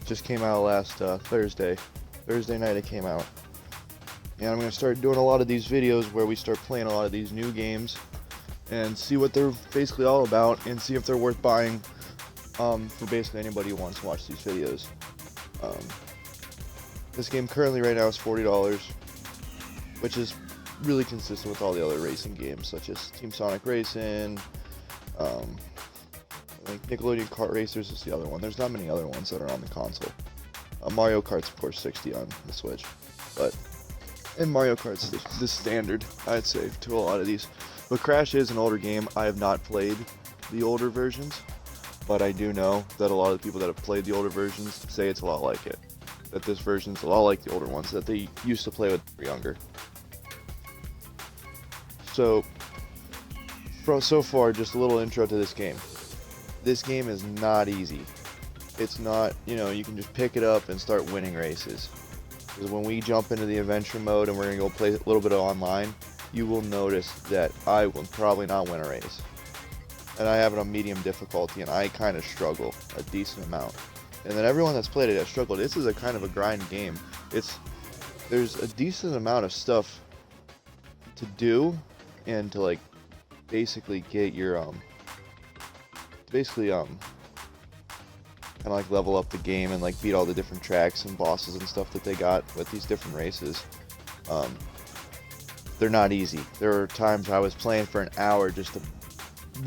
Just came out last Thursday night it came out. And I'm going to start doing a lot of these videos where we start playing a lot of these new games and see what they're basically all about and see if they're worth buying for basically anybody who wants to watch these videos. This game currently right now is $40, which is really consistent with all the other racing games such as Team Sonic Racing, like Nickelodeon Kart Racers is the other one. There's not many other ones that are on the console. Mario Kart's of course 60 on the Switch, and Mario Kart's the standard, I'd say, to a lot of these. But Crash is an older game. I have not played the older versions, but I do know that a lot of the people that have played the older versions say it's a lot like it. That this version's a lot like the older ones that they used to play with when they were younger. So far, just a little intro to this game. This game is not easy. It's not, you can just pick it up and start winning races. Because when we jump into the adventure mode and we're going to go play a little bit of online, you will notice that I will probably not win a race. And I have it on medium difficulty, and I kind of struggle a decent amount. And then everyone that's played it has struggled. This is a kind of a grind game. There's a decent amount of stuff to do, and to like basically get your kind of like level up the game and like beat all the different tracks and bosses and stuff that they got with these different races. They're not easy. There are times I was playing for an hour just to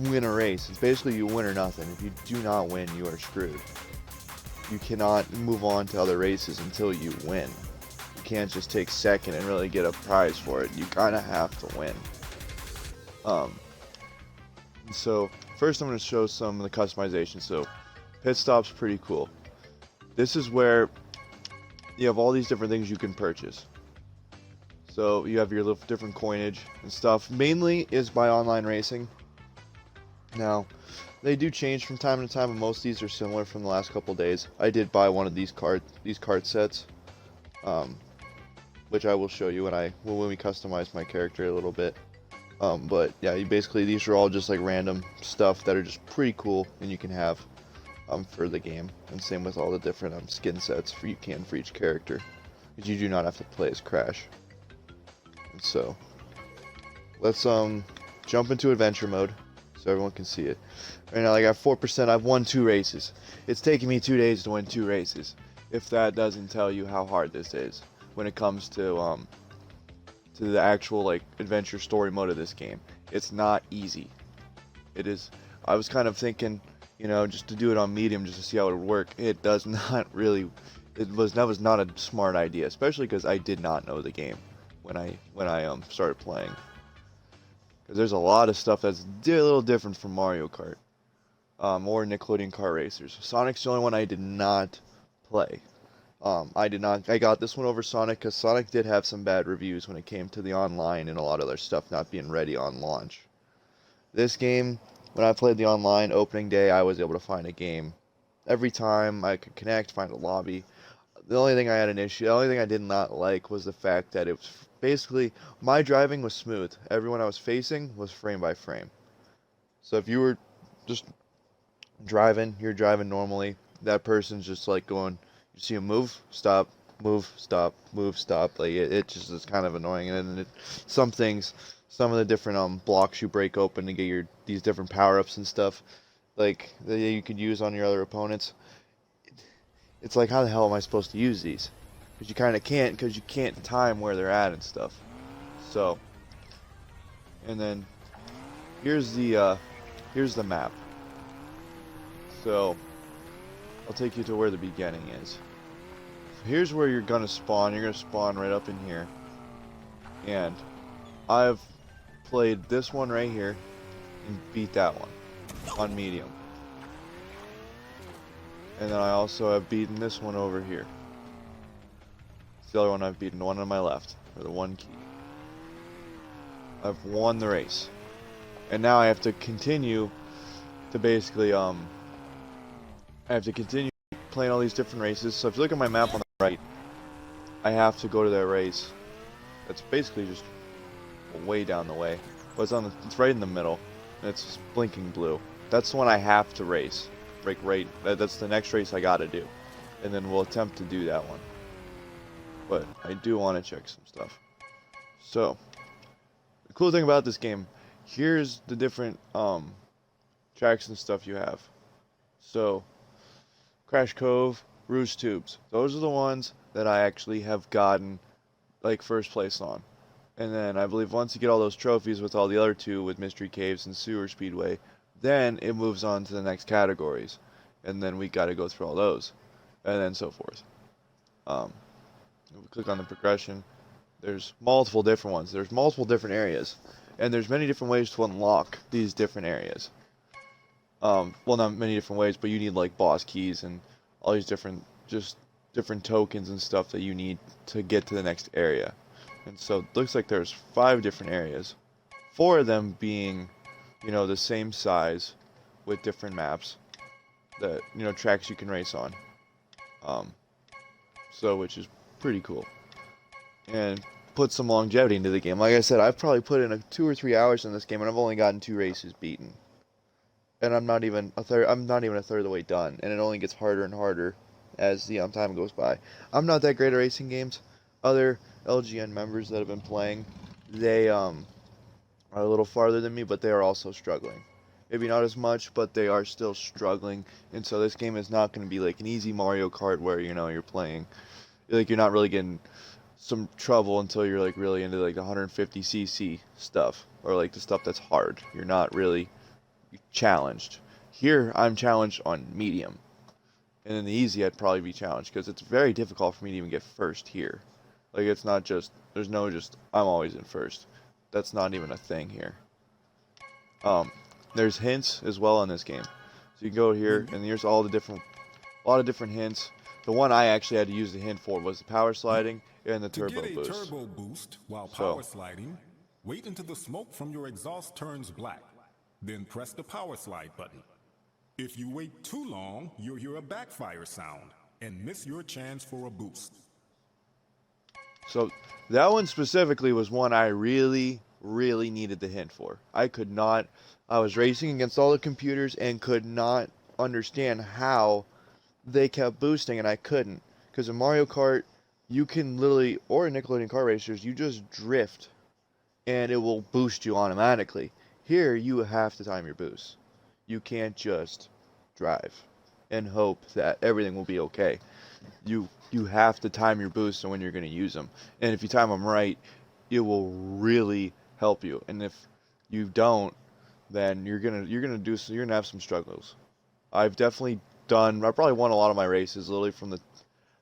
win a race. It's basically you win or nothing. If you do not win, you are screwed. You cannot move on to other races until you win. You can't just take second and really get a prize for it. You kind of have to win. So first I'm going to show some of the customization. So pit stop's pretty cool. This is where you have all these different things you can purchase. So you have your little different coinage and stuff. Mainly is by online racing. Now, they do change from time to time, and most of these are similar from the last couple days. I did buy one of these cart sets, which I will show you when we customize my character a little bit. But yeah, these are all just like random stuff that are just pretty cool, and you can have for the game. And same with all the different skin sets for each character, because you do not have to play as Crash. And so let's jump into adventure mode so everyone can see it. Right now I got 4%. I've won 2 races. It's taken me 2 days to win 2 races. If that doesn't tell you how hard this is when it comes to the actual like adventure story mode of this game. It's not easy. It is. I was kind of thinking, just to do it on medium just to see how it would work. It does not really. That was not a smart idea, especially because I did not know the game when I started playing. Because there's a lot of stuff that's a little different from Mario Kart or Nickelodeon Kart Racers. Sonic's the only one I did not play. I got this one over Sonic because Sonic did have some bad reviews when it came to the online and a lot of their stuff not being ready on launch. This game, when I played the online opening day, I was able to find a game every time I could connect, find a lobby. The only thing I did not like was the fact that it was basically, my driving was smooth. Everyone I was facing was frame by frame. So if you were just you're driving normally, that person's just like going, you see him move, stop, move, stop, move, stop. Like it just is kind of annoying. And some of the different blocks you break open to get these different power-ups and stuff, like that you could use on your other opponents. It's like, how the hell am I supposed to use these? Because you kind of can't, because you can't time where they're at and stuff. So, and then here's the map. So I'll take you to where the beginning is. So here's where you're gonna spawn. You're gonna spawn right up in here. And I've played this one right here and beat that one on medium. And then I also have beaten this one over here. It's the other one I've beaten, the one on my left, or the one key. I've won the race. And now I have to continue to basically, I have to continue playing all these different races. So if you look at my map on the right, I have to go to that race. That's basically just way down the way. But it's right in the middle. And it's blinking blue. That's the one I have to race. That's the next race I gotta do. and then we'll attempt to do that one. But I do want to check some stuff. So, the cool thing about this game, here's the different tracks and stuff you have. So, Crash Cove, Rouge Tubes. Those are the ones that I actually have gotten like first place on. And then I believe once you get all those trophies with all the other two with Mystery Caves and Sewer Speedway, then it moves on to the next categories. And then we got to go through all those. And then so forth. If we click on the progression, there's multiple different ones. There's multiple different areas. And there's many different ways to unlock these different areas. Well, not many different ways, but you need like boss keys and all these different, just different tokens and stuff that you need to get to the next area. And so it looks like there's 5 different areas. 4 of them being, you know, the same size with different maps that, you know, tracks you can race on. So, which is pretty cool. And put some longevity into the game. Like I said, I've probably put in 2 or 3 hours in this game, and I've only gotten 2 races beaten. And I'm not even a third of the way done, and it only gets harder and harder as the time goes by. I'm not that great at racing games. Other LGN members that have been playing, they are a little farther than me, but they are also struggling. Maybe not as much, but they are still struggling. And so this game is not going to be like an easy Mario Kart where, you know, you're playing, like, you're not really getting some trouble until you're like really into like the 150cc stuff, or like the stuff that's hard. You're not really challenged. Here I'm challenged on medium, and in the easy I'd probably be challenged because it's very difficult for me to even get first here. Like, it's not just, there's no just I'm always in first. That's not even a thing here. There's hints as well in this game, so you can go here and here's all the different, a lot of different hints. The one I actually had to use the hint for was the power sliding and the turbo boost. To get a turbo boost while power sliding, wait until the smoke from your exhaust turns black. Then press the power slide button. If you wait too long, you'll hear a backfire sound and miss your chance for a boost. So that one specifically was one I really needed the hint for. I was racing against all the computers and could not understand how they kept boosting, and I couldn't. Because in Mario Kart, you can literally, or in Nickelodeon Kart Racers, you just drift and it will boost you automatically. Here, you have to time your boost. You can't just drive and hope that everything will be okay. You have to time your boosts and when you're going to use them. And if you time them right, it will really help you. And if you don't, then you're gonna have some struggles. I probably won a lot of my races literally from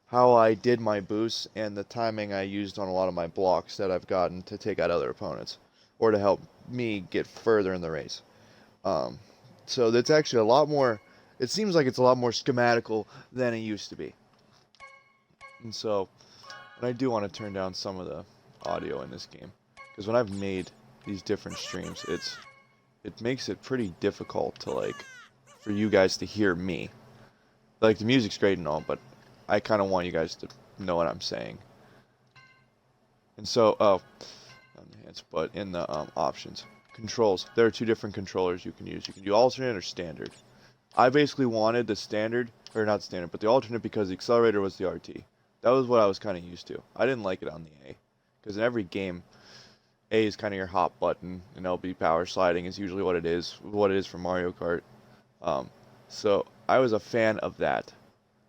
how I did my boosts and the timing I used on a lot of my blocks that I've gotten to take out other opponents or to help me get further in the race. So that's actually a lot more, it seems like it's a lot more schematical than it used to be. And so, and I do want to turn down some of the audio in this game, because when I've made these different streams, it makes it pretty difficult to, like, for you guys to hear me. Like, the music's great and all, but I kind of want you guys to know what I'm saying. And so, but in the options, controls, there are 2 different controllers you can use. You can do alternate or standard. I basically wanted the standard, or not standard, but the alternate, because the accelerator was the RT. That was what I was kind of used to. I didn't like it on the A, because in every game, A is kind of your hot button, and LB power sliding is usually what it is for Mario Kart. So I was a fan of that.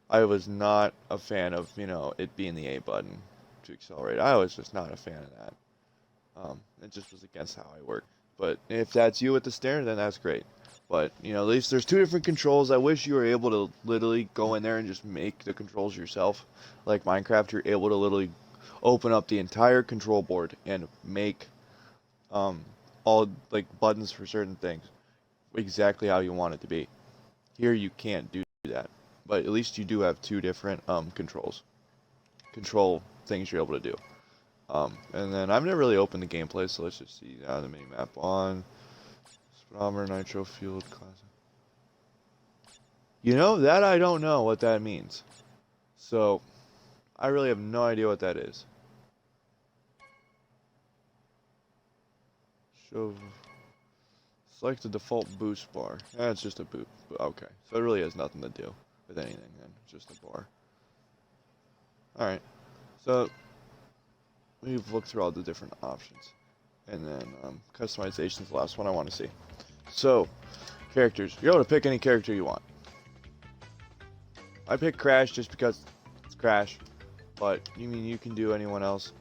I was not a fan of, you know, it being the A button to accelerate. I was just not a fan of that. It just was against how I work. But if that's you with the standard, then that's great. But, you know, at least there's 2 different controls. I wish you were able to literally go in there and just make the controls yourself. Like Minecraft, you're able to literally open up the entire control board and make all, like, buttons for certain things exactly how you want it to be. Here you can't do that. But at least you do have 2 different control things you're able to do. And then I've never really opened the gameplay, so let's just see the mini map on Speedometer, Nitro Fueled Classic. You know, that I don't know what that means. So I really have no idea what that is. Select the default boost bar. It's just a boot. Okay, so it really has nothing to do with anything then. It's just a bar. Alright, so we've looked through all the different options. And then customization is the last one I want to see. So, characters. You're able to pick any character you want. I picked Crash just because it's Crash, but you can do anyone else.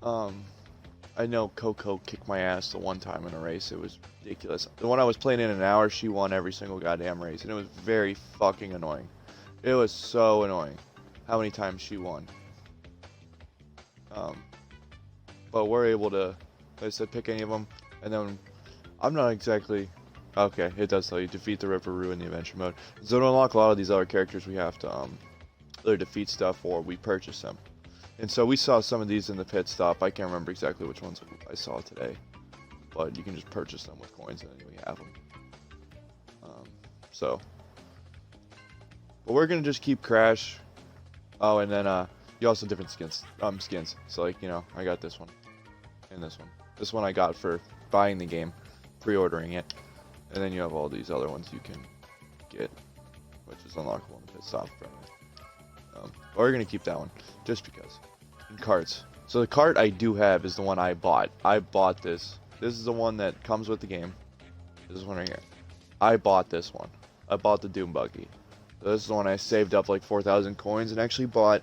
I know Coco kicked my ass the one time in a race. It was ridiculous. The one I was playing in an hour, she won every single goddamn race, and it was very fucking annoying. It was so annoying how many times she won. But we're able to, like I said, pick any of them, and then I'm not exactly. Okay, it does tell you defeat the river, ruin the adventure mode. So to unlock a lot of these other characters, we have to either defeat stuff or we purchase them. And so we saw some of these in the pit stop. I can't remember exactly which ones I saw today, but you can just purchase them with coins and then we have them. But we're gonna just keep Crash. Oh, and then you also have different skins. So like I got this one and this one. This one I got for buying the game, pre-ordering it, and then you have all these other ones you can get, which is unlockable in the pit stop. But we're gonna keep that one just because. And carts. So the cart I do have is the one I bought. I bought this. This is the one that comes with the game. This one right here. I bought this one. I bought the Doom Buggy. So this is the one I saved up like 4,000 coins and actually bought.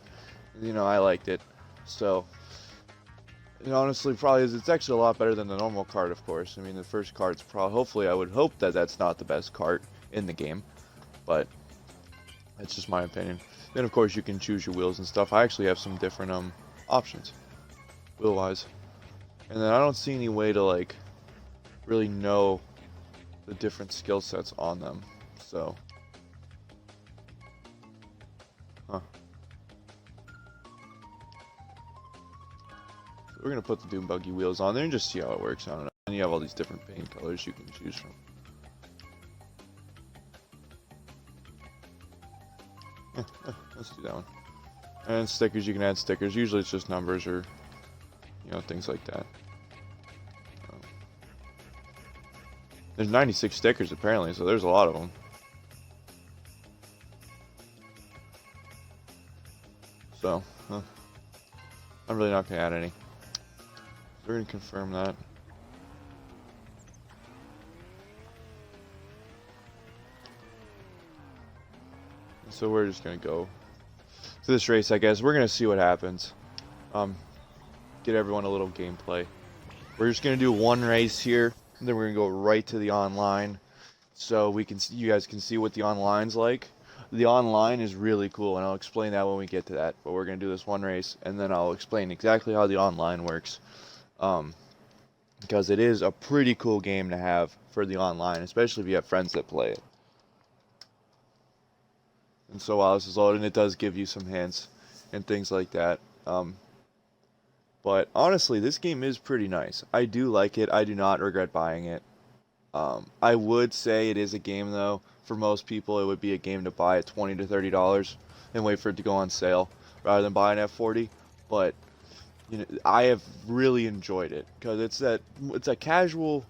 I liked it. So, honestly, probably it's actually a lot better than the normal cart, of course. I mean, the first cart's probably, hopefully, I would hope that that's not the best cart in the game. But that's just my opinion. Then, of course, you can choose your wheels and stuff. I actually have some different options, wheel-wise. And then I don't see any way to, like, really know the different skill sets on them. So, we're going to put the Doom Buggy wheels on there and just see how it works. I don't know. And you have all these different paint colors you can choose from. Let's do that one. And stickers, you can add stickers. Usually it's just numbers or, things like that. There's 96 stickers apparently, so there's a lot of them. So, I'm really not going to add any. We're going to confirm that. So we're just going to go to this race, I guess. We're going to see what happens. Get everyone a little gameplay. We're just going to do one race here, and then we're going to go right to the online. So you guys can see what the online's like. The online is really cool, and I'll explain that when we get to that. But we're going to do this one race, and then I'll explain exactly how the online works. Because it is a pretty cool game to have for the online, especially if you have friends that play it. And so while this is loading, it does give you some hints and things like that. But honestly, this game is pretty nice. I do like it. I do not regret buying it. I would say it is a game, though. For most people, it would be a game to buy at $20 to $30 and wait for it to go on sale rather than buying at $40. But I have really enjoyed it because it's a casual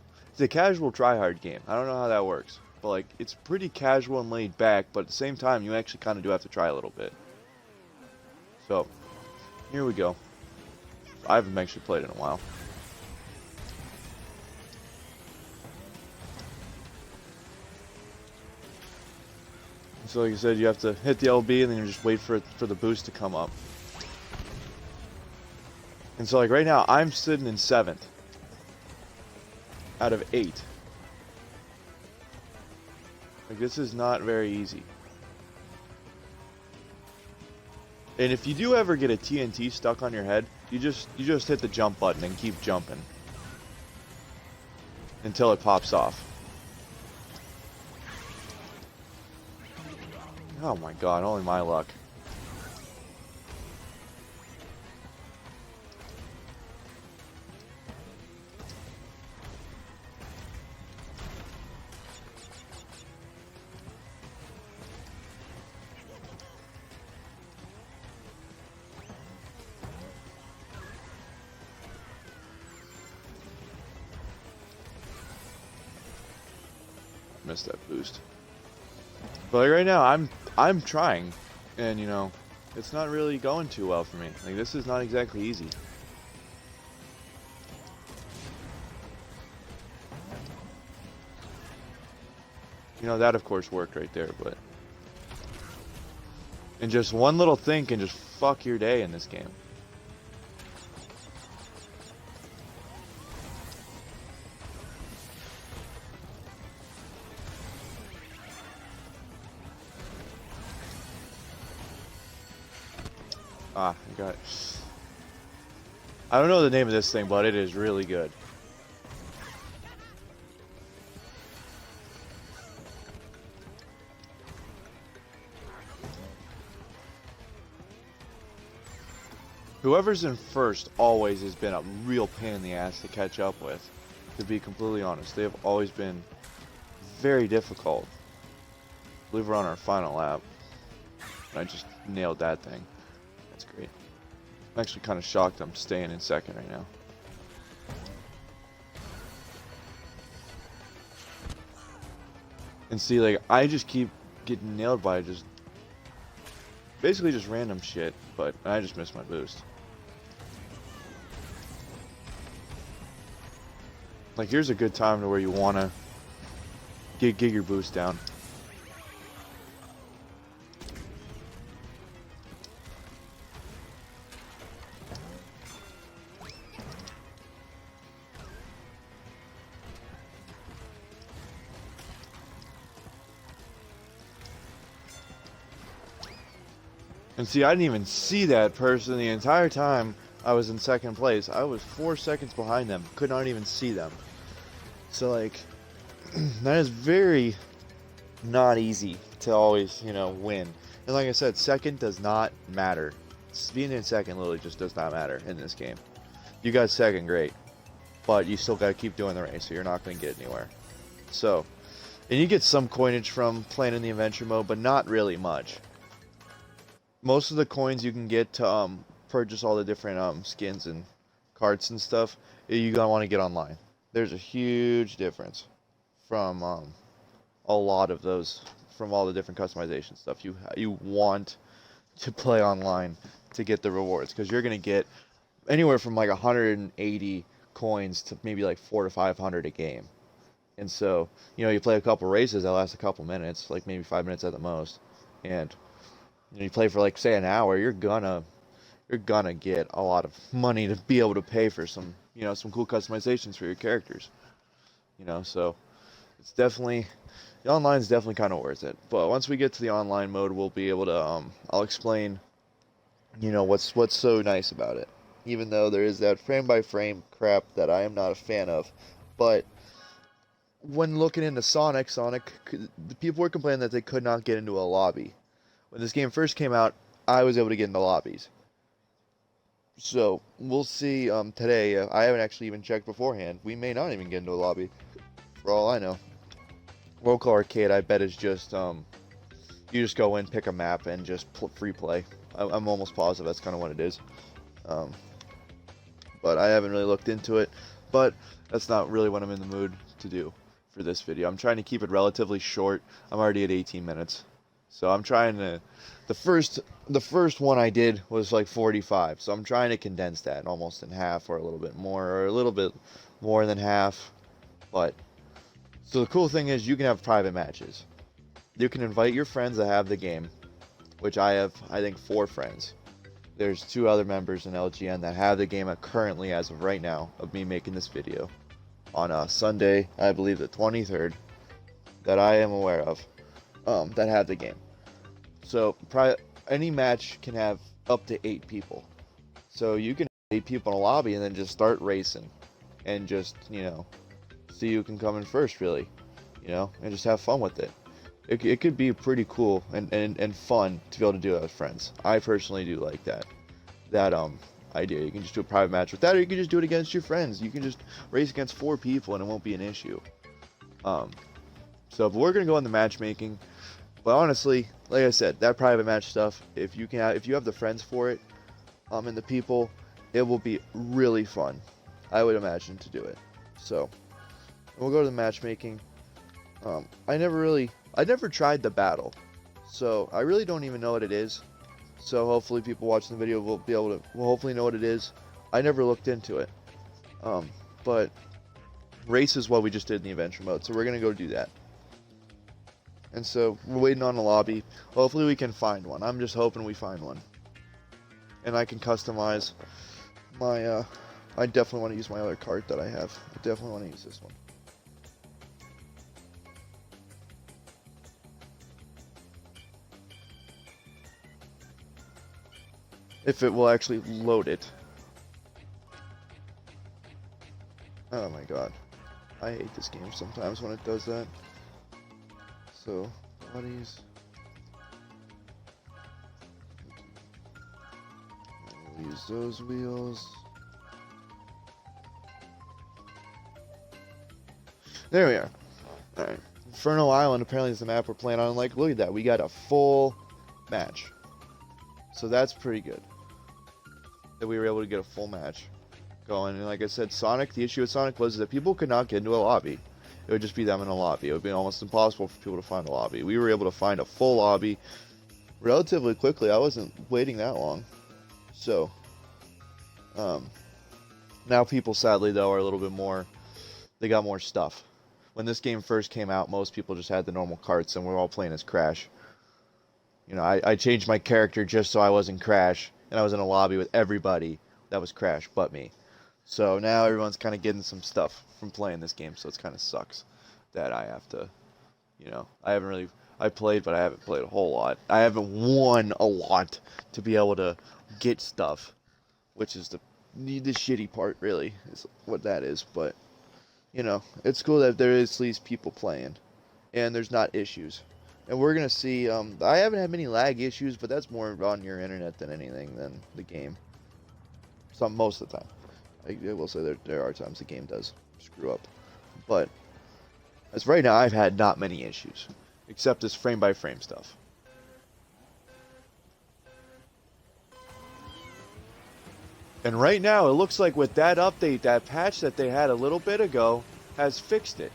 try-hard game. I don't know how that works, but like it's pretty casual and laid back. But at the same time, you actually kind of do have to try a little bit. So here we go. I haven't actually played in a while. So like I said, you have to hit the LB and then you just wait for the boost to come up. And so like right now, I'm sitting in 7th out of 8. Like this is not very easy. And if you do ever get a TNT stuck on your head, you just hit the jump button and keep jumping until it pops off. Oh my god, only my luck. Missed that boost. But like right now, I'm trying, and it's not really going too well for me. Like, this is not exactly easy. You know, that of course worked right there, but... And just one little thing can just fuck your day in this game. Ah, I got it. I don't know the name of this thing, but it is really good. Whoever's in first always has been a real pain in the ass to catch up with, to be completely honest. They have always been very difficult. I believe we're on our final lap. I just nailed that thing. That's great. I'm actually kind of shocked I'm staying in second right now. And see, like, I just keep getting nailed by just... basically just random shit, but I just missed my boost. Like, here's a good time to where you want to get your boost down. And see, I didn't even see that person the entire time I was in second place. I was 4 seconds behind them. Could not even see them. So, like, that is very not easy to always, you know, win. And like I said, second does not matter. Being in second literally just does not matter in this game. You got second, great. But you still got to keep doing the race, so you're not going to get anywhere. So, and you get some coinage from playing in the adventure mode, but not really much. Most of the coins you can get to purchase all the different skins and carts and stuff, you're going to want to get online. There's a huge difference from a lot of those, from all the different customization stuff. You want to play online to get the rewards, because you're going to get anywhere from like 180 coins to maybe like 400 to 500 a game. And so, you know, you play a couple races that last a couple minutes, like maybe 5 minutes at the most, and you play for like say an hour, you're gonna get a lot of money to be able to pay for some, you know, some cool customizations for your characters. You know, so it's definitely, the online is definitely kind of worth it. But once we get to the online mode, we'll be able to I'll explain, you know, what's so nice about it. Even though there is that frame by frame crap that I am not a fan of, but when looking into Sonic, the people were complaining that they could not get into a lobby. When this game first came out, I was able to get into lobbies. So, we'll see today. I haven't actually even checked beforehand. We may not even get into a lobby, for all I know. World Call Arcade, I bet, is just, you just go in, pick a map, and just free play. I'm almost positive that's kind of what it is. But I haven't really looked into it. But that's not really what I'm in the mood to do for this video. I'm trying to keep it relatively short. I'm already at 18 minutes. So I'm trying to, the first one I did was like 45. So I'm trying to condense that almost in half, or a little bit more, or a little bit more than half. But, so the cool thing is you can have private matches. You can invite your friends that have the game, which I have, I think, 4 friends. There's 2 other members in LGN that have the game currently, as of right now, of me making this video. On Sunday, I believe the 23rd, that I am aware of, that have the game. So any match can have up to 8 people. So you can have 8 people in a lobby and then just start racing, and just, you know, see who can come in first, really, you know, and just have fun with it. It could be pretty cool and fun to be able to do it with friends. I personally do like that idea. You can just do a private match with that, or you can just do it against your friends. You can just race against 4 people and it won't be an issue. So, but we're gonna go on the matchmaking. But honestly, like I said, that private match stuff, if you have the friends for it, and the people, it will be really fun, I would imagine, to do it. So, we'll go to the matchmaking. I never tried the battle, so I really don't even know what it is. So hopefully people watching the video will be able to, will hopefully know what it is. I never looked into it. But race is what we just did in the adventure mode, so we're going to go do that. And so we're waiting on a lobby. Hopefully we can find one. I'm just hoping we find one. And I can customize my, I definitely want to use my other cart that I have. I definitely want to use this one. If it will actually load it. Oh my god. I hate this game sometimes when it does that. So, bodies. We'll use those wheels. There we are. Alright. Inferno Island apparently is the map we're playing on. Like, look at that. We got a full match. So that's pretty good. That we were able to get a full match going. And like I said, Sonic, the issue with Sonic was that people could not get into a lobby. It would just be them in a lobby. It would be almost impossible for people to find a lobby. We were able to find a full lobby relatively quickly. I wasn't waiting that long. So, now people, sadly, though, are a little bit more, they got more stuff. When this game first came out, most people just had the normal carts, and we're all playing as Crash. You know, I changed my character just so I wasn't Crash, and I was in a lobby with everybody that was Crash but me. So now everyone's kind of getting some stuff from playing this game, so it kind of sucks that I have to, you know, I played, but I haven't played a whole lot. I haven't won a lot to be able to get stuff, which is the shitty part, really, is what that is. But, you know, it's cool that there is at least people playing, and there's not issues. And we're going to see, I haven't had many lag issues, but that's more on your internet than anything, than the game. Most of the time. I will say there are times the game does screw up. But, as right now, I've had not many issues. Except this frame-by-frame stuff. And right now, it looks like with that update, that patch that they had a little bit ago, has fixed it.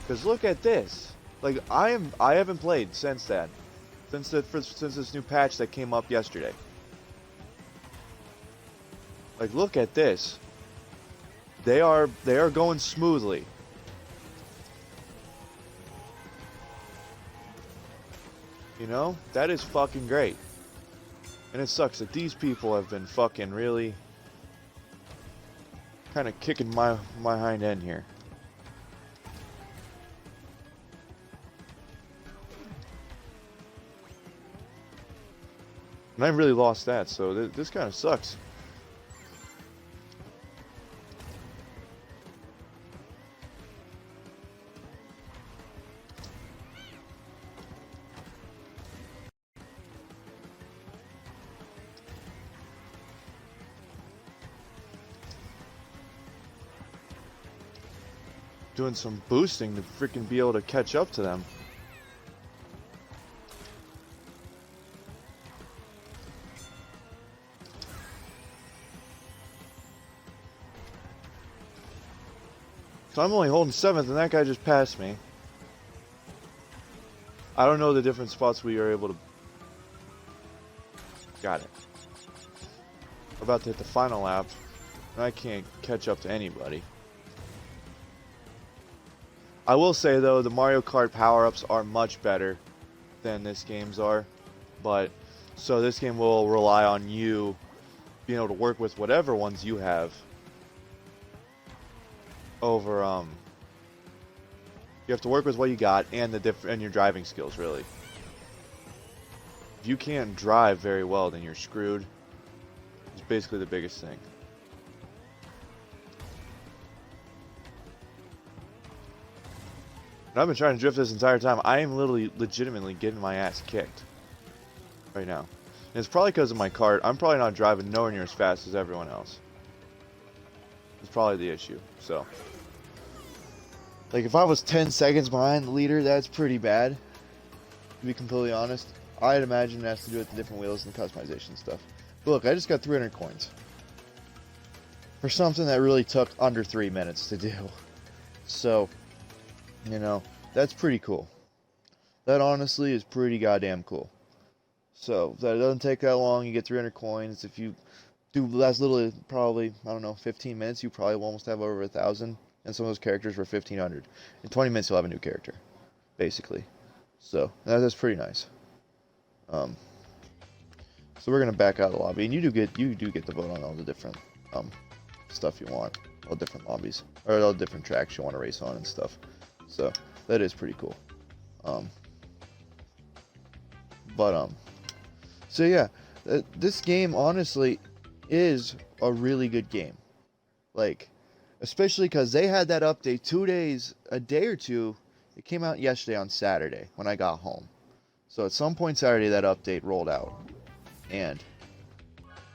Because look at this. Like, I haven't played since then. Since this new patch that came up yesterday. Like, look at this. They are going smoothly. You know? That is fucking great. And it sucks that these people have been fucking really kind of kicking my hind end here. And I really lost that, so this kind of sucks. Doing some boosting to freaking be able to catch up to them. So I'm only holding 7th, and that guy just passed me. I don't know the different spots we are able to... Got it. We're about to hit the final lap, and I can't catch up to anybody. I will say, though, the Mario Kart power-ups are much better than this game's are. But, so this game will rely on you being able to work with whatever ones you have over, you have to work with what you got and and your driving skills, really. If you can't drive very well, then you're screwed. It's basically the biggest thing. And I've been trying to drift this entire time. I am literally, legitimately getting my ass kicked right now. And it's probably because of my cart. I'm probably not driving nowhere near as fast as everyone else. It's probably the issue. So, like, if I was 10 seconds behind the leader, that's pretty bad. To be completely honest, I'd imagine it has to do with the different wheels and the customization stuff. But look, I just got 300 coins for something that really took under 3 minutes to do. So, you know, that's pretty cool. That honestly is pretty goddamn cool. So that doesn't take that long. You get 300 coins. If you do as little as probably, I don't know, 15 minutes, you probably will almost have over 1,000. And some of those characters were 1,500. In 20 minutes, you'll have a new character, basically. So that's pretty nice. So we're gonna back out of the lobby, and you do get the vote on all the different stuff you want, all the different lobbies or all the different tracks you want to race on and stuff. So that is pretty cool. So yeah, this game honestly is a really good game. Like, especially because they had that update a day or two. It came out yesterday on Saturday when I got home. So at some point Saturday that update rolled out. And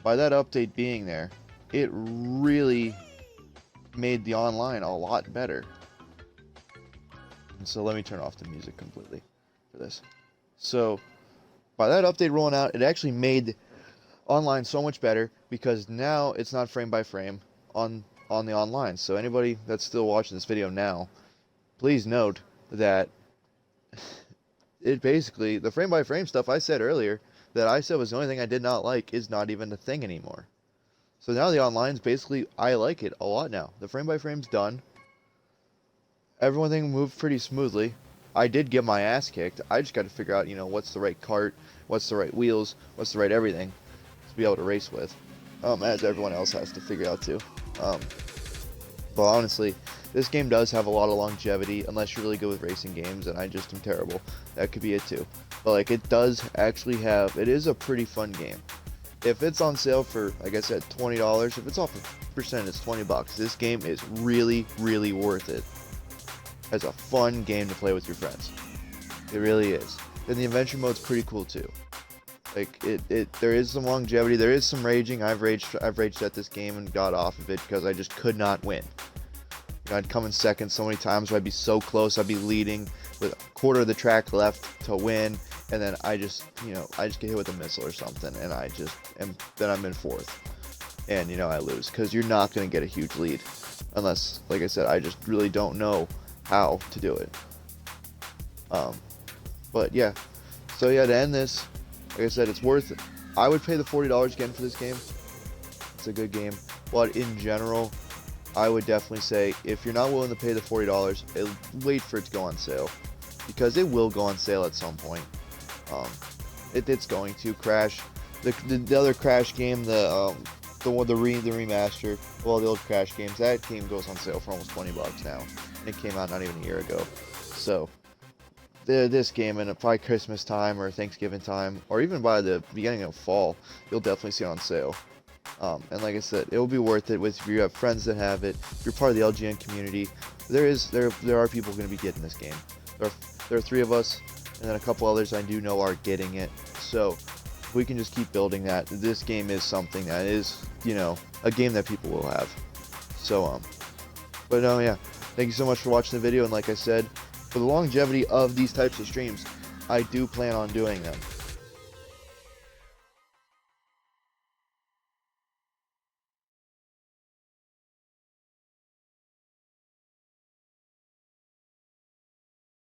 by that update being there, it really made the online a lot better. And so let me turn off the music completely for this. So by that update rolling out, it actually made online so much better because now it's not frame by frame on the online. So anybody that's still watching this video now, please note that it basically, the frame by frame stuff I said earlier that I said was the only thing I did not like is not even a thing anymore. So now the online's basically, I like it a lot now. The frame by frame's done. Everything moved pretty smoothly. I did get my ass kicked. I just got to figure out, what's the right cart, what's the right wheels, what's the right everything to be able to race with. As everyone else has to figure out too. But honestly, this game does have a lot of longevity, unless you're really good with racing games, and I just am terrible. That could be it too. But like, it does actually have, it is a pretty fun game. If it's on sale for, like I said, $20, if it's off of percent, it's $20. This game is really, really worth it. As a fun game to play with your friends. It really is. And the adventure mode's pretty cool too. Like, there is some longevity, there is some raging. I've raged at this game and got off of it because I just could not win. I'd come in second so many times where I'd be so close, I'd be leading with a quarter of the track left to win, and then I just get hit with a missile or something, and then I'm in fourth. And, I lose, because you're not going to get a huge lead. Unless, like I said, I just really don't know how to do it. But yeah. So yeah, to end this, like I said, it's worth it. I would pay the $40 again for this game. It's a good game. But in general, I would definitely say, if you're not willing to pay the $40, wait for it to go on sale. Because it will go on sale at some point. It's going to Crash. The other Crash game, the remaster, well, the old Crash games, that game goes on sale for almost $20 now. And it came out not even a year ago. So this game, and by Christmas time or Thanksgiving time, or even by the beginning of fall, you'll definitely see it on sale. And like I said, it will be worth it if you have friends that have it. If you're part of the LGN community, there are people going to be getting this game. There are 3 of us, and then a couple others I do know are getting it. So we can just keep building that. This game is something that is, a game that people will have. So, but no, yeah. Thank you so much for watching the video, and like I said, for the longevity of these types of streams, I do plan on doing them.